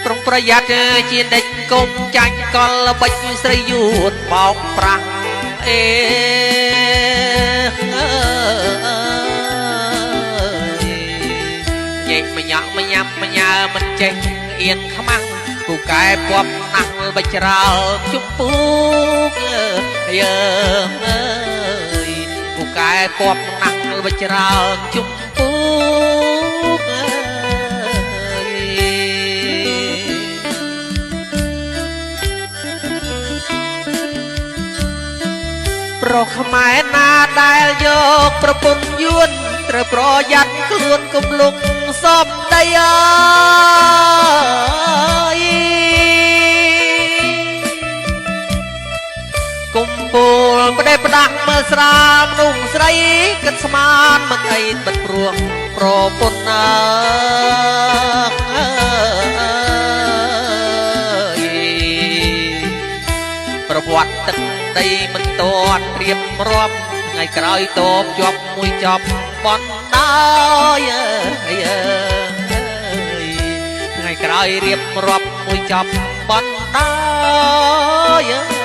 ប្រុងប្រយ័ត្នជានិច្ចកុំចាញ់កលបិចស្រីយួនបោកប្រាស់អេញែកម្ញាក់ម្ញាប់ម្ញើមិនចេះអៀនខ្មាំងគូកែពប់ណាស់បិចរោជុំពូកយើងអើយគូកែពប់ណាស់បិចរោជុំពូកប្រុសខ្មែរណាដែលយកប្រពន្ធយួនត្រូវប្រយ័ត្នខ្លួនគំលុកសពដីអើយគុំពូលផ្ដេសផ្ដាស់មើលស្រាមនុស្សស្រីគិតស្មានមិនអីបិទព្រួងប្រពន្ធអើយប្រវត្តិទឹកដីមិនទាន់រៀបរាប់ថ្ងៃក្រោយតបជាប់មួយចប់បន់ដោយថ្ងៃក្រោយរៀបរាប់មួយចប់បន់ដោយ